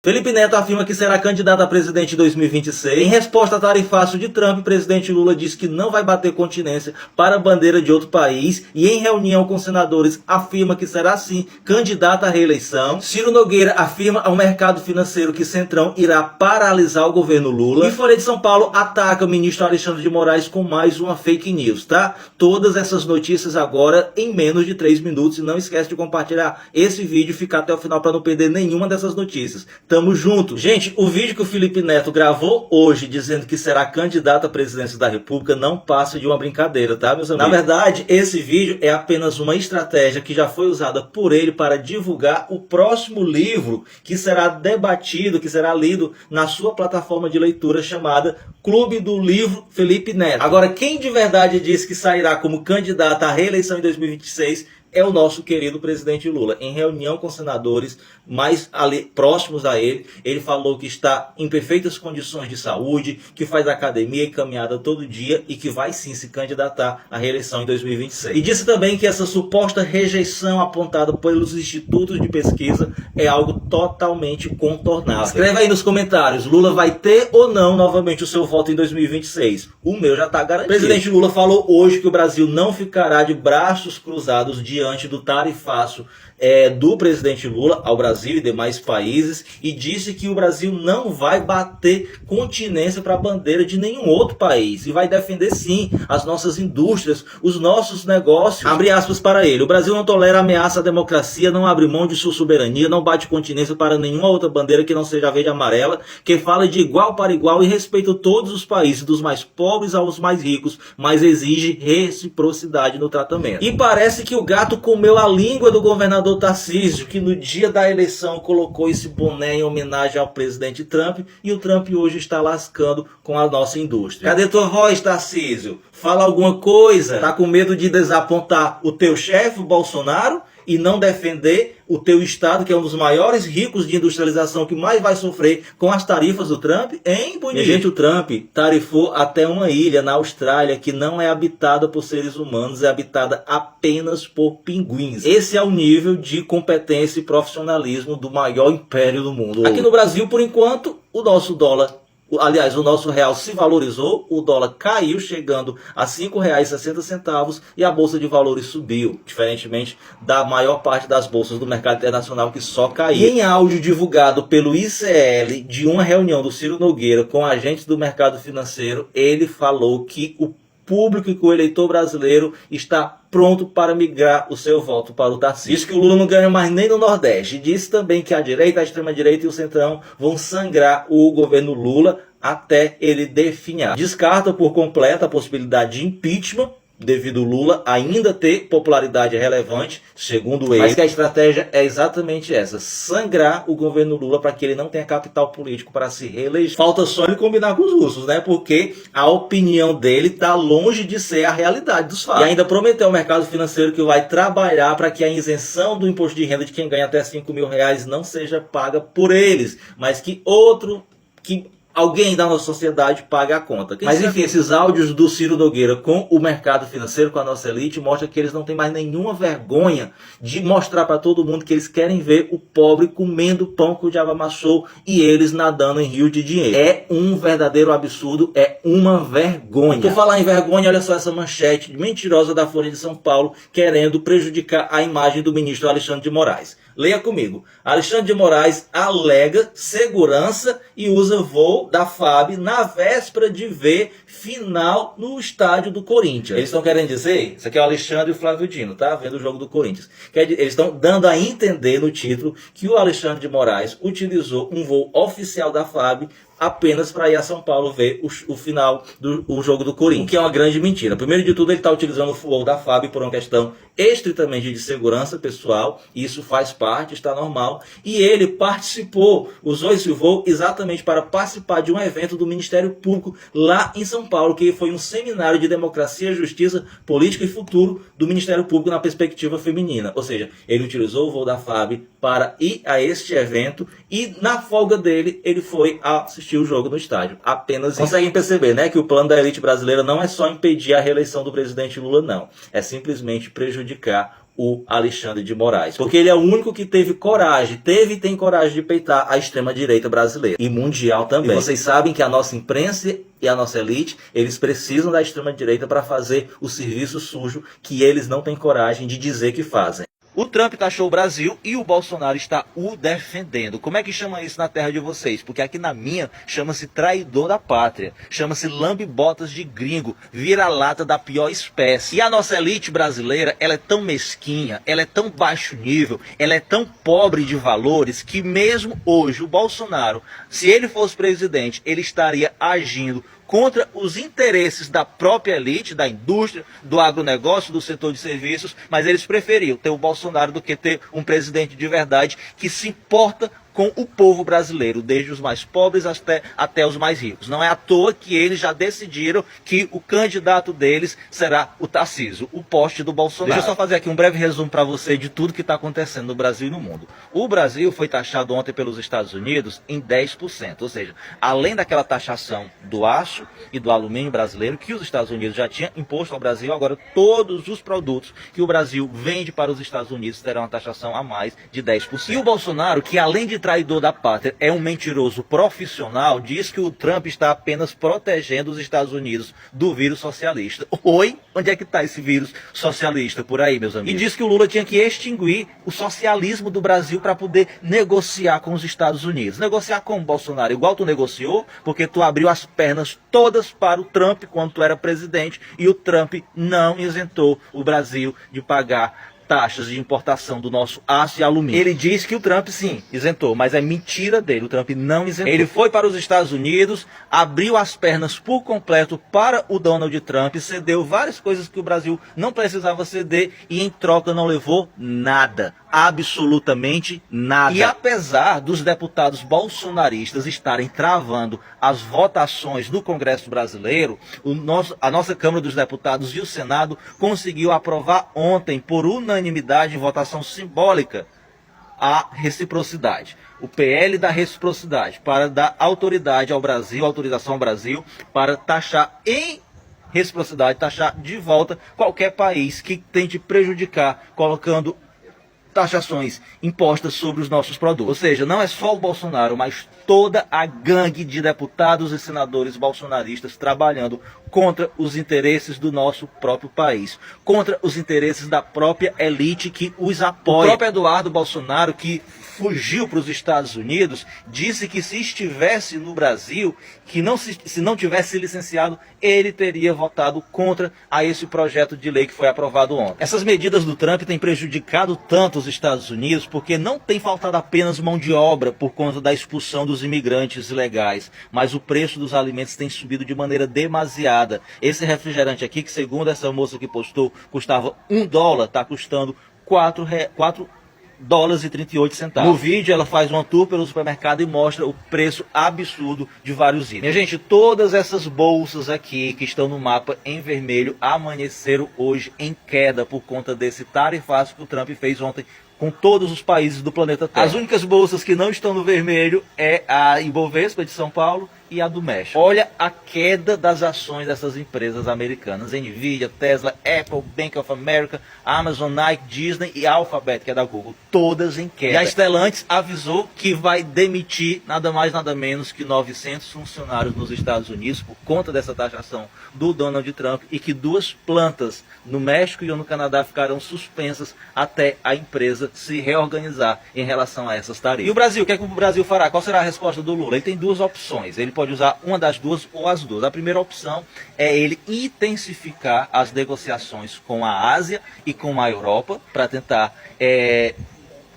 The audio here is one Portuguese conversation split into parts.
Felipe Neto afirma que será candidato a presidente em 2026. Em resposta a tarifaço de Trump, o presidente Lula diz que não vai bater continência para a bandeira de outro país e em reunião com senadores afirma que será sim candidato à reeleição. Ciro Nogueira afirma ao mercado financeiro que Centrão irá paralisar o governo Lula. E Folha de São Paulo ataca o ministro Alexandre de Moraes com mais uma fake news, tá? Todas essas notícias agora em menos de 3 minutos e não esquece de compartilhar esse vídeo e ficar até o final para não perder nenhuma dessas notícias. Tamo junto. Gente, o vídeo que o Felipe Neto gravou hoje dizendo que será candidato à presidência da República não passa de uma brincadeira, tá, meus amigos? Na verdade, esse vídeo é apenas uma estratégia que já foi usada por ele para divulgar o próximo livro que será debatido, que será lido na sua plataforma de leitura chamada Clube do Livro Felipe Neto. Agora, quem de verdade disse que sairá como candidato à reeleição em 2026 é o nosso querido presidente Lula. Em reunião com senadores mais próximos a ele, ele falou que está em perfeitas condições de saúde, que faz academia e caminhada todo dia e que vai sim se candidatar à reeleição em 2026. E disse também que essa suposta rejeição apontada pelos institutos de pesquisa é algo totalmente contornável. Escreve aí nos comentários, Lula vai ter ou não novamente o seu voto em 2026? O meu já está garantido. O presidente Lula falou hoje que o Brasil não ficará de braços cruzados diante do tarifaço do presidente Lula ao Brasil e demais países e disse que o Brasil não vai bater continência para a bandeira de nenhum outro país e vai defender sim as nossas indústrias, os nossos negócios. Abre aspas para ele: o Brasil não tolera ameaça à democracia, não abre mão de sua soberania, não bate continência para nenhuma outra bandeira que não seja a verde e amarela, que fala de igual para igual e respeita todos os países, dos mais pobres aos mais ricos, mas exige reciprocidade no tratamento. E parece que o gato comeu a língua do governador Tarcísio, que no dia da eleição colocou esse boné em homenagem ao presidente Trump, e o Trump hoje está lascando com a nossa indústria. Cadê tua voz, Tarcísio? Fala alguma coisa. Tá com medo de desapontar o teu chefe, o Bolsonaro, e não defender o teu estado, que é um dos maiores ricos de industrialização, que mais vai sofrer com as tarifas do Trump, hein, bonito? E, gente, o Trump tarifou até uma ilha na Austrália que não é habitada por seres humanos, é habitada apenas por pinguins. Esse é o nível de competência e profissionalismo do maior império do mundo. Aqui no Brasil, por enquanto, o nosso dólar, aliás, o nosso real se valorizou, o dólar caiu, chegando a R$ 5,60 e a Bolsa de Valores subiu, diferentemente da maior parte das bolsas do mercado internacional que só caiu. E em áudio divulgado pelo ICL de uma reunião do Ciro Nogueira com agentes do mercado financeiro, ele falou que o público e que o eleitor brasileiro está pronto para migrar o seu voto para o Tarcísio. Diz que o Lula não ganha mais nem no Nordeste. E disse também que a direita, a extrema-direita e o Centrão vão sangrar o governo Lula até ele definhar. Descarta por completo a possibilidade de impeachment, devido Lula ainda ter popularidade relevante, segundo ele. Mas que a estratégia é exatamente essa: sangrar o governo Lula para que ele não tenha capital político para se reeleger. Falta só ele combinar com os russos, né? Porque a opinião dele está longe de ser a realidade dos fatos. E ainda prometeu ao mercado financeiro que vai trabalhar para que a isenção do imposto de renda de quem ganha até R$ 5.000 não seja paga por eles, mas que alguém da nossa sociedade paga a conta. Mas enfim, esses áudios do Ciro Nogueira com o mercado financeiro, com a nossa elite, mostra que eles não têm mais nenhuma vergonha de mostrar para todo mundo que eles querem ver o pobre comendo pão que o diabo amassou e eles nadando em rio de dinheiro. É um verdadeiro absurdo, é uma vergonha. Por falar em vergonha, olha só essa manchete mentirosa da Folha de São Paulo querendo prejudicar a imagem do ministro Alexandre de Moraes. Leia comigo. Alexandre de Moraes alega segurança e usa voo da FAB na véspera de ver final no estádio do Corinthians. Eles estão querendo dizer, isso aqui é o Alexandre e o Flávio Dino, tá? Vendo o jogo do Corinthians. Eles estão dando a entender no título que o Alexandre de Moraes utilizou um voo oficial da FAB apenas para ir a São Paulo ver o final do jogo do Corinthians, o que é uma grande mentira. Primeiro de tudo, ele está utilizando o voo da FAB por uma questão estritamente de segurança pessoal, isso faz parte, está normal, e ele participou, usou esse voo exatamente para participar de um evento do Ministério Público lá em São Paulo, que foi um seminário de democracia, justiça, política e futuro do Ministério Público na perspectiva feminina. Ou seja, ele utilizou o voo da FAB para ir a este evento e na folga dele ele foi assistir o jogo no estádio. Apenas isso. Conseguem perceber, né, que o plano da elite brasileira não é só impedir a reeleição do presidente Lula, não. É simplesmente prejudicar o Alexandre de Moraes. Porque ele é o único que teve e tem coragem de peitar a extrema-direita brasileira. E mundial também. E vocês sabem que a nossa imprensa e a nossa elite, eles precisam da extrema-direita para fazer o serviço sujo que eles não têm coragem de dizer que fazem. O Trump taxou o Brasil e o Bolsonaro está o defendendo. Como é que chama isso na terra de vocês? Porque aqui na minha chama-se traidor da pátria, chama-se lambe-botas de gringo, vira-lata da pior espécie. E a nossa elite brasileira, ela é tão mesquinha, ela é tão baixo nível, ela é tão pobre de valores que mesmo hoje o Bolsonaro, se ele fosse presidente, ele estaria agindo contra os interesses da própria elite, da indústria, do agronegócio, do setor de serviços, mas eles preferiam ter o Bolsonaro do que ter um presidente de verdade que se importa com o povo brasileiro, desde os mais pobres até os mais ricos. Não é à toa que eles já decidiram que o candidato deles será o Tarcísio, o poste do Bolsonaro. Deixa eu só fazer aqui um breve resumo para você de tudo que está acontecendo no Brasil e no mundo. O Brasil foi taxado ontem pelos Estados Unidos em 10%, ou seja, além daquela taxação do aço e do alumínio brasileiro, que os Estados Unidos já tinham imposto ao Brasil, agora todos os produtos que o Brasil vende para os Estados Unidos terão uma taxação a mais de 10%. E o Bolsonaro, que além de traidor da pátria, é um mentiroso profissional, diz que o Trump está apenas protegendo os Estados Unidos do vírus socialista. Oi? Onde é que está esse vírus socialista por aí, meus amigos? E diz que o Lula tinha que extinguir o socialismo do Brasil para poder negociar com os Estados Unidos. Negociar com o Bolsonaro, igual tu negociou, porque tu abriu as pernas todas para o Trump quando tu era presidente e o Trump não isentou o Brasil de pagar taxas de importação do nosso aço e alumínio. Ele diz que o Trump sim isentou, mas é mentira dele, o Trump não isentou. Ele foi para os Estados Unidos, abriu as pernas por completo para o Donald Trump, cedeu várias coisas que o Brasil não precisava ceder e em troca não levou nada. Absolutamente nada. E apesar dos deputados bolsonaristas estarem travando as votações no Congresso brasileiro, a nossa Câmara dos Deputados e o Senado conseguiu aprovar ontem, por unanimidade, em votação simbólica, a reciprocidade. O PL da reciprocidade, para dar autoridade ao Brasil, autorização ao Brasil, para taxar em reciprocidade, taxar de volta qualquer país que tente prejudicar, colocando taxações impostas sobre os nossos produtos. Ou seja, não é só o Bolsonaro, mas toda a gangue de deputados e senadores bolsonaristas trabalhando contra os interesses do nosso próprio país, contra os interesses da própria elite que os apoia. O próprio Eduardo Bolsonaro, que fugiu para os Estados Unidos, disse que se estivesse no Brasil, que se não tivesse licenciado, ele teria votado contra a esse projeto de lei que foi aprovado ontem. Essas medidas do Trump têm prejudicado tanto os Estados Unidos, porque não tem faltado apenas mão de obra por conta da expulsão dos imigrantes ilegais, mas o preço dos alimentos tem subido de maneira demasiada. Esse refrigerante aqui, que segundo essa moça que postou, custava $1, está custando $4,38. No vídeo ela faz uma tour pelo supermercado e mostra o preço absurdo de vários itens. Minha gente, todas essas bolsas aqui que estão no mapa em vermelho amanheceram hoje em queda por conta desse tarifaço que o Trump fez ontem com todos os países do planeta Terra. As únicas bolsas que não estão no vermelho é a Ibovespa de São Paulo e a do México. Olha a queda das ações dessas empresas americanas: Nvidia, Tesla, Apple, Bank of America, Amazon, Nike, Disney e Alphabet, que é da Google, todas em queda. E a Stellantis avisou que vai demitir nada mais nada menos que 900 funcionários nos Estados Unidos por conta dessa taxação do Donald Trump, e que 2 plantas no México e no Canadá ficarão suspensas até a empresa se reorganizar em relação a essas tarifas. E o Brasil, o que é que o Brasil fará? Qual será a resposta do Lula? Ele tem 2 opções. Ele pode usar uma das duas ou as duas. A primeira opção é ele intensificar as negociações com a Ásia e com a Europa para tentar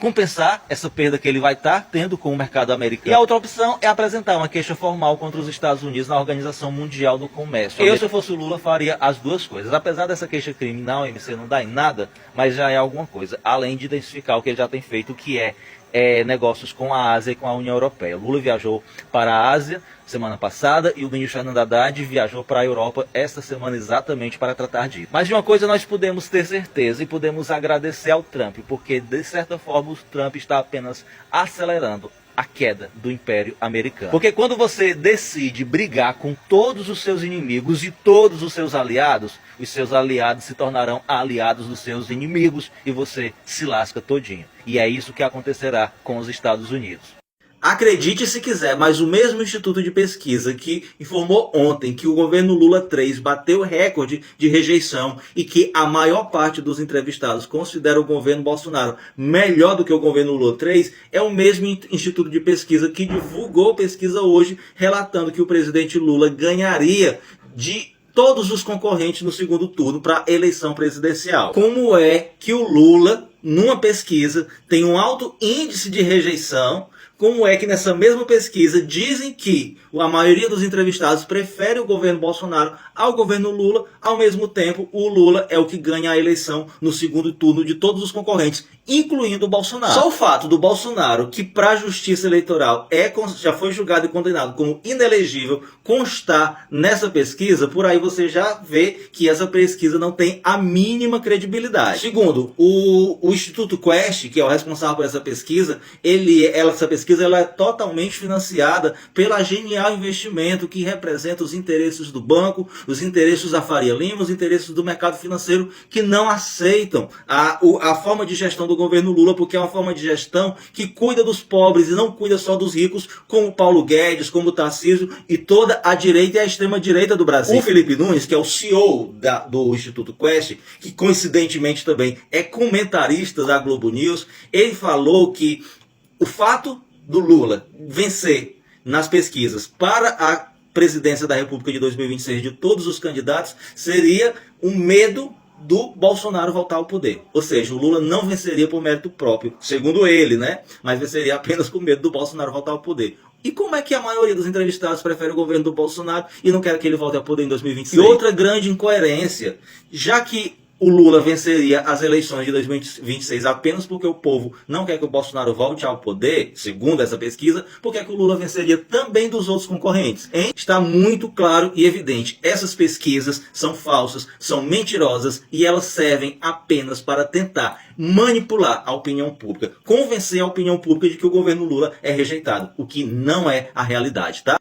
compensar essa perda que ele vai estar tendo com o mercado americano. E a outra opção é apresentar uma queixa formal contra os Estados Unidos na Organização Mundial do Comércio. Eu, se eu fosse o Lula, faria as duas coisas. Apesar dessa queixa criminal, MC, não dá em nada, mas já é alguma coisa, além de identificar o que ele já tem feito, que é negócios com a Ásia e com a União Europeia. Lula viajou para a Ásia semana passada e o ministro Fernando Haddad viajou para a Europa esta semana exatamente para tratar disso. Mas de uma coisa nós podemos ter certeza e podemos agradecer ao Trump, porque de certa forma o Trump está apenas acelerando a queda do Império Americano. Porque quando você decide brigar com todos os seus inimigos e todos os seus aliados se tornarão aliados dos seus inimigos e você se lasca todinho. E é isso que acontecerá com os Estados Unidos. Acredite se quiser, mas o mesmo instituto de pesquisa que informou ontem que o governo Lula 3 bateu recorde de rejeição e que a maior parte dos entrevistados considera o governo Bolsonaro melhor do que o governo Lula 3, é o mesmo instituto de pesquisa que divulgou pesquisa hoje relatando que o presidente Lula ganharia de todos os concorrentes no segundo turno para a eleição presidencial. Como é que o Lula, numa pesquisa, tem um alto índice de rejeição? Como é que nessa mesma pesquisa dizem que a maioria dos entrevistados prefere o governo Bolsonaro ao governo Lula, ao mesmo tempo o Lula é o que ganha a eleição no segundo turno de todos os concorrentes, incluindo o Bolsonaro. Só o fato do Bolsonaro, que para a justiça eleitoral já foi julgado e condenado como inelegível, constar nessa pesquisa, por aí você já vê que essa pesquisa não tem a mínima credibilidade. Segundo, o Instituto Quest, que é o responsável por essa pesquisa, essa pesquisa ela é totalmente financiada pela Genial Investimento, que representa os interesses do banco, os interesses da Faria Lima, os interesses do mercado financeiro, que não aceitam a forma de gestão do governo Lula, porque é uma forma de gestão que cuida dos pobres e não cuida só dos ricos, como Paulo Guedes, como Tarcísio e toda a direita e a extrema-direita do Brasil. O Felipe Nunes, que é o CEO do Instituto Quest, que coincidentemente também é comentarista da Globo News, ele falou que o fato do Lula vencer nas pesquisas para a presidência da República de 2026 de todos os candidatos seria um medo do Bolsonaro voltar ao poder. Ou seja, o Lula não venceria por mérito próprio, segundo ele, né? Mas venceria apenas com medo do Bolsonaro voltar ao poder. E como é que a maioria dos entrevistados prefere o governo do Bolsonaro e não quer que ele volte ao poder em 2026? E outra grande incoerência, já que o Lula venceria as eleições de 2026 apenas porque o povo não quer que o Bolsonaro volte ao poder, segundo essa pesquisa, por que o Lula venceria também dos outros concorrentes? Está muito claro e evidente. Essas pesquisas são falsas, são mentirosas e elas servem apenas para tentar manipular a opinião pública, convencer a opinião pública de que o governo Lula é rejeitado, o que não é a realidade, tá?